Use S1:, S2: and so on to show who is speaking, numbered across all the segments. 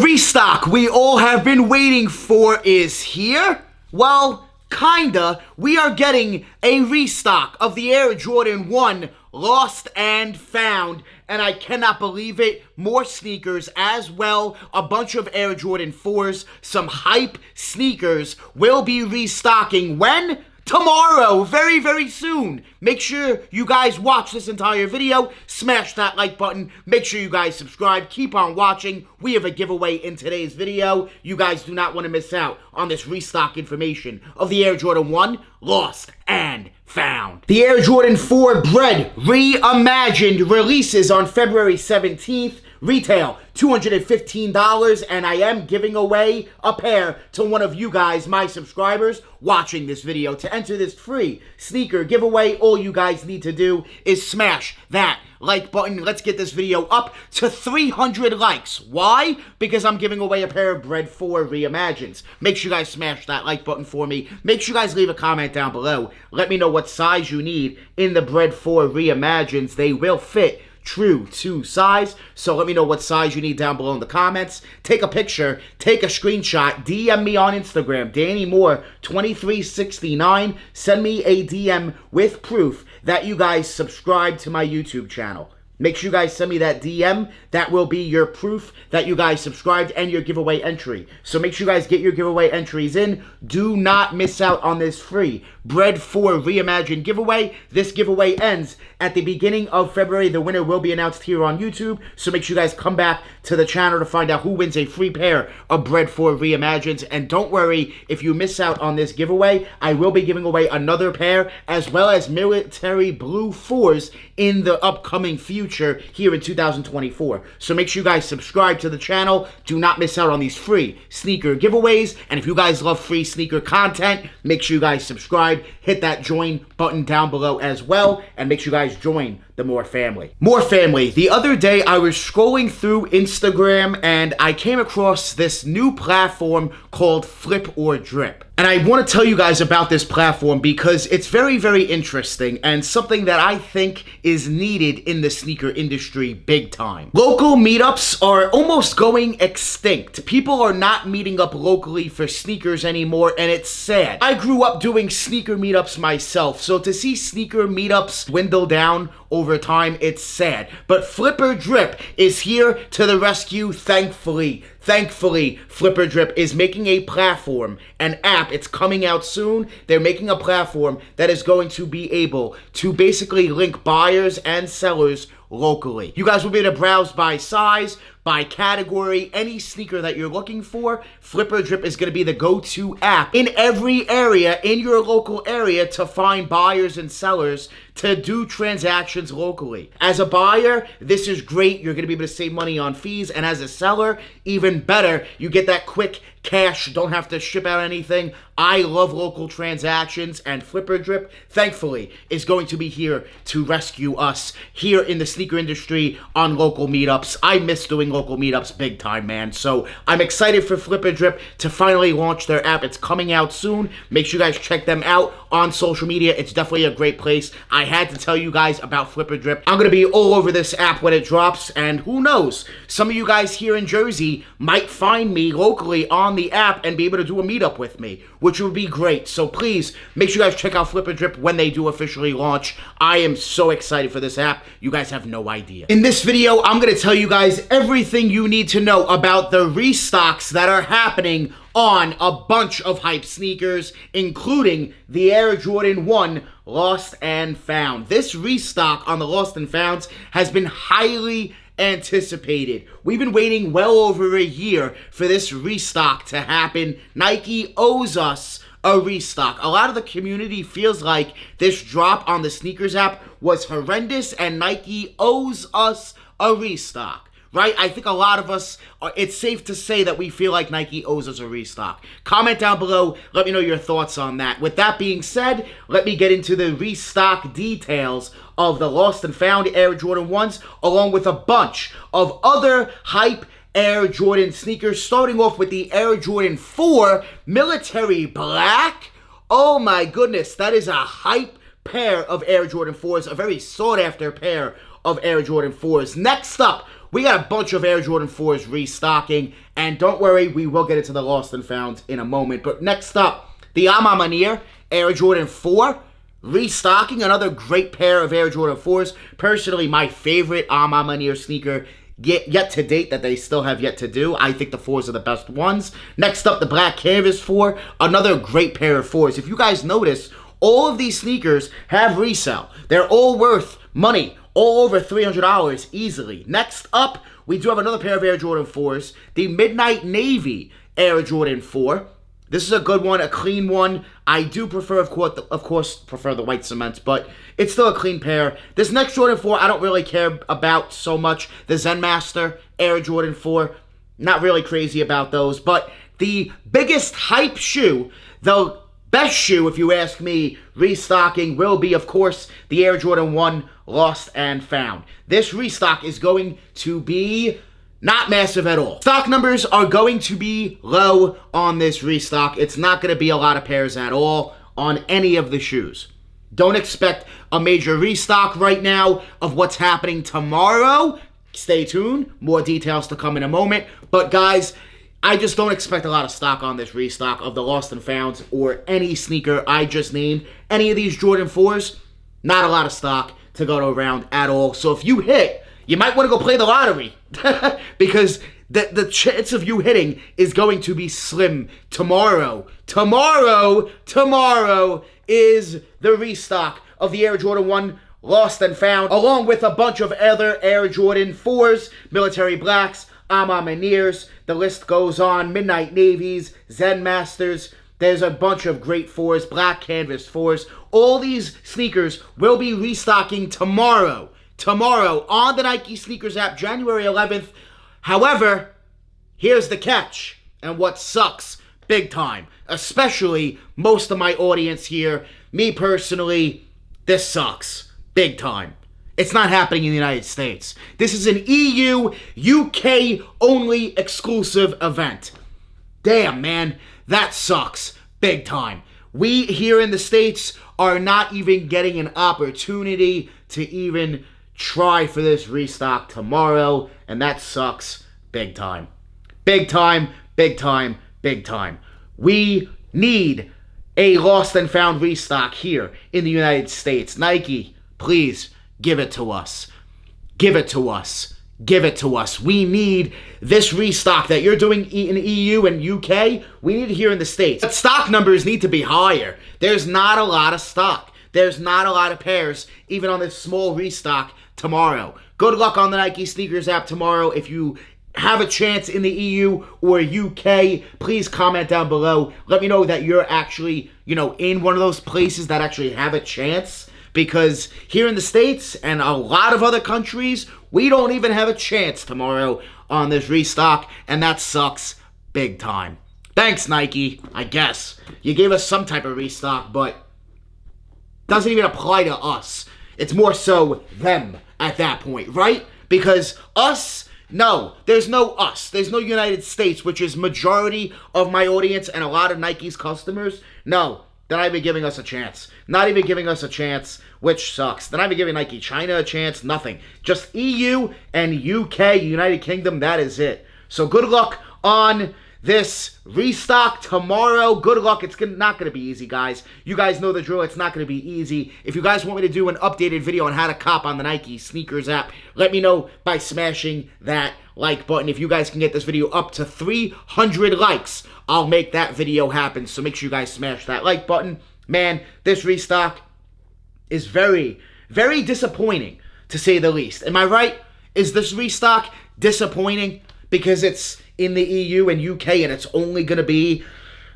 S1: restock we all have been waiting for is here? Well, kinda. We are getting a restock of the Air Jordan 1 Lost and Found, and I cannot believe it. More sneakers as well. A bunch of Air Jordan 4s, some hype sneakers will be restocking when? Tomorrow, very, very soon. Make sure you guys watch this entire video. Smash that like button. Make sure you guys subscribe. Keep on watching. We have a giveaway in today's video. You guys do not want to miss out on this restock information of the Air Jordan 1 Lost and Found. The Air Jordan 4 Bread Reimagined releases on February 17th. Retail $215, and I am giving away a pair to one of you guys, my subscribers, watching this video. To enter this free sneaker giveaway, all you guys need to do is smash that like button. Let's get this video up to 300 likes. Why? Because I'm giving away a pair of Bread 4 Reimagines. Make sure you guys smash that like button for me. Make sure you guys leave a comment down below. Let me know what size you need in the Bread 4 Reimagines. They will fit true to size, so let me know what size you need down below in the comments. Take a picture, take a screenshot, DM me on Instagram, Danny Moore 2369. Send me a DM with proof that you guys subscribe to my YouTube channel. Make sure you guys send me that DM. That will be your proof that you guys subscribed and your giveaway entry. So make sure you guys get your giveaway entries in. Do not miss out on this free Bread 4 Reimagined giveaway. This giveaway ends at the beginning of February. The winner will be announced here on YouTube. So make sure you guys come back to the channel to find out who wins a free pair of Bread 4 Reimagines. And don't worry, if you miss out on this giveaway, I will be giving away another pair as well as military blue 4s in the upcoming future here in 2024. So make sure you guys subscribe to the channel. Do not miss out on these free sneaker giveaways. And if you guys love free sneaker content, make sure you guys subscribe. Hit that join button down below as well. And make sure you guys join the More family. More family. The other day I was scrolling through Instagram and I came across this new platform called Flip or Drip. And I want to tell you guys about this platform because it's very, very interesting and something that I think is needed in the sneaker industry big time. Local meetups are almost going extinct. People are not meeting up locally for sneakers anymore, and it's sad. I grew up doing sneaker meetups myself, so to see sneaker meetups dwindle down over time, it's sad. But Flip or Drip is here to the rescue, thankfully. Thankfully, Flip or Drip is making a platform, an app. It's coming out soon. They're making a platform that is going to be able to basically link buyers and sellers locally. You guys will be able to browse by size, by category, any sneaker that you're looking for. Flip or Drip is going to be the go-to app in every area, in your local area, to find buyers and sellers to do transactions locally. As a buyer, this is great. You're going to be able to save money on fees. And as a seller, even better, you get that quick cash, don't have to ship out anything. I love local transactions, and Flip or Drip, thankfully, is going to be here to rescue us here in the sneaker industry on local meetups. I miss doing local meetups big time, man. So I'm excited for Flip or Drip to finally launch their app. It's coming out soon. Make sure you guys check them out on social media. It's definitely a great place. I had to tell you guys about Flip or Drip. I'm going to be all over this app when it drops, and who knows, some of you guys here in Jersey might find me locally on the app and be able to do a meetup with me, which would be great. So please make sure you guys check out Flip or Drip when they do officially launch. I am so excited for this app. You guys have no idea. In this video, I'm going to tell you guys everything you need to know about the restocks that are happening on a bunch of hype sneakers, including the Air Jordan 1 Lost and Found. This restock on the Lost and Founds has been highly anticipated. We've been waiting well over a year for this restock to happen. Nike owes us a restock. A lot of the community feels like this drop on the sneakers app was horrendous and Nike owes us a restock. Right? I think a lot of us, it's safe to say that we feel like Nike owes us a restock. Comment down below. Let me know your thoughts on that. With that being said, let me get into the restock details of the Lost and Found Air Jordan 1s, along with a bunch of other hype Air Jordan sneakers, starting off with the Air Jordan 4 Military Black. Oh my goodness, that is a hype pair of Air Jordan 4s, a very sought after pair of Air Jordan 4s. Next up, we got a bunch of Air Jordan 4s restocking, and don't worry, we will get into the lost and found in a moment. But next up, the Amamanier Air Jordan 4 restocking, another great pair of Air Jordan 4s. Personally, my favorite Amamanier sneaker yet to date that they still have yet to do. I think the 4s are the best ones. Next up, the Black Canvas 4, another great pair of 4s. If you guys notice, all of these sneakers have resale. They're all worth money, all over $300 easily. Next up, we do have another pair of Air Jordan 4s, the Midnight Navy Air Jordan 4. This is a good one, a clean one. I do prefer, of course, prefer the white cements, but it's still a clean pair. This next Jordan 4, I don't really care about so much. The Zen Master Air Jordan 4, not really crazy about those. But the biggest hype shoe, the best shoe, if you ask me, restocking will be, of course, the Air Jordan 1 Lost and Found. This restock is going to be not massive at all. Stock numbers are going to be low on this restock. It's not going to be a lot of pairs at all on any of the shoes. Don't expect a major restock right now of what's happening tomorrow. Stay tuned. More details to come in a moment. But guys, I just don't expect a lot of stock on this restock of the Lost and Founds or any sneaker I just named. Any of these Jordan 4s, not a lot of stock to go around at all. So if you hit, you might want to go play the lottery because the chance of you hitting is going to be slim tomorrow. Tomorrow is the restock of the Air Jordan 1 Lost and Found, along with a bunch of other Air Jordan 4s, Military Blacks, Amamaniers, the list goes on, Midnight Navies, Zen Masters. There's a bunch of great 4s, Black Canvas 4s. All these sneakers will be restocking tomorrow on the Nike Sneakers app, January 11th. However, here's the catch, and what sucks big time, especially most of my audience here, me personally, this sucks big time. It's not happening in the United States. This is an EU, UK only exclusive event. Damn, man, that sucks big time. We here in the States are not even getting an opportunity to even try for this restock tomorrow, and that sucks big time. Big time, big time, big time. We need a Lost and Found restock here in the United States. Nike, please give it to us. Give it to us. Give it to us. We need this restock that you're doing in EU and UK. We need it here in the States. But stock numbers need to be higher. There's not a lot of stock. There's not a lot of pairs, even on this small restock tomorrow. Good luck on the Nike Sneakers app tomorrow. If you have a chance in the EU or UK, please comment down below. Let me know that you're actually, in one of those places that actually have a chance. Because here in the States and a lot of other countries, we don't even have a chance tomorrow on this restock. And that sucks big time. Thanks, Nike, I guess. You gave us some type of restock, but doesn't even apply to us. It's more so them at that point, right? Because us, no, there's no us. There's no United States, which is majority of my audience and a lot of Nike's customers. No, they're not even giving us a chance. Not even giving us a chance, which sucks. They're not even giving Nike China a chance, nothing. Just EU and UK, United Kingdom, that is it. So good luck on this restock tomorrow. Good luck. It's not going to be easy, guys. You guys know the drill. It's not going to be easy. If you guys want me to do an updated video on how to cop on the Nike Sneakers app, let me know by smashing that like button. If you guys can get this video up to 300 likes, I'll make that video happen. So make sure you guys smash that like button. Man, this restock is very, very disappointing, to say the least. Am I right? Is this restock disappointing because it's in the EU and UK and it's only going to be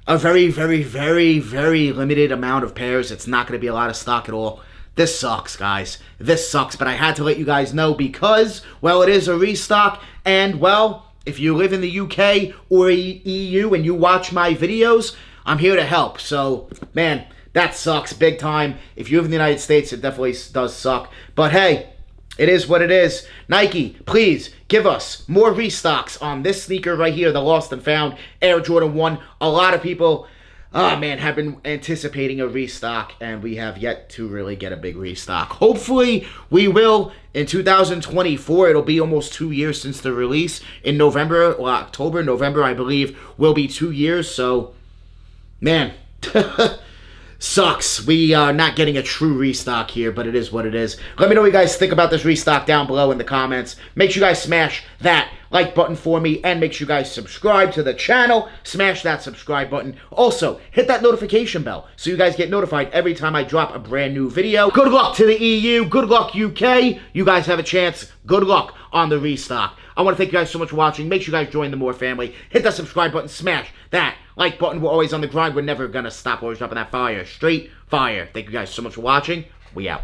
S1: a very, very, very, very limited amount of pairs? It's not going to be a lot of stock at all. This sucks, guys. This sucks, but I had to let you guys know because, well, it is a restock, and, well, if you live in the UK or EU and you watch my videos, I'm here to help. So, man, that sucks big time. If you live in the United States, it definitely does suck. But, hey, it is what it is. Nike, please give us more restocks on this sneaker right here, the Lost and Found Air Jordan 1. A lot of people man, have been anticipating a restock, and we have yet to really get a big restock. Hopefully, we will in 2024. It'll be almost 2 years since the release. In November, or October, November, I believe, will be 2 years. So, man, sucks. We are not getting a true restock here, but it is what it is. Let me know what you guys think about this restock down below in the comments. Make sure you guys smash that like button for me, and make sure you guys subscribe to the channel. Smash that subscribe button. Also, hit that notification bell so you guys get notified every time I drop a brand new video. Good luck to the EU. Good luck, UK. You guys have a chance. Good luck on the restock. I want to thank you guys so much for watching. Make sure you guys join the More family. Hit that subscribe button. Smash that like button. We're always on the grind. We're never going to stop. Always dropping that fire. Straight fire. Thank you guys so much for watching. We out.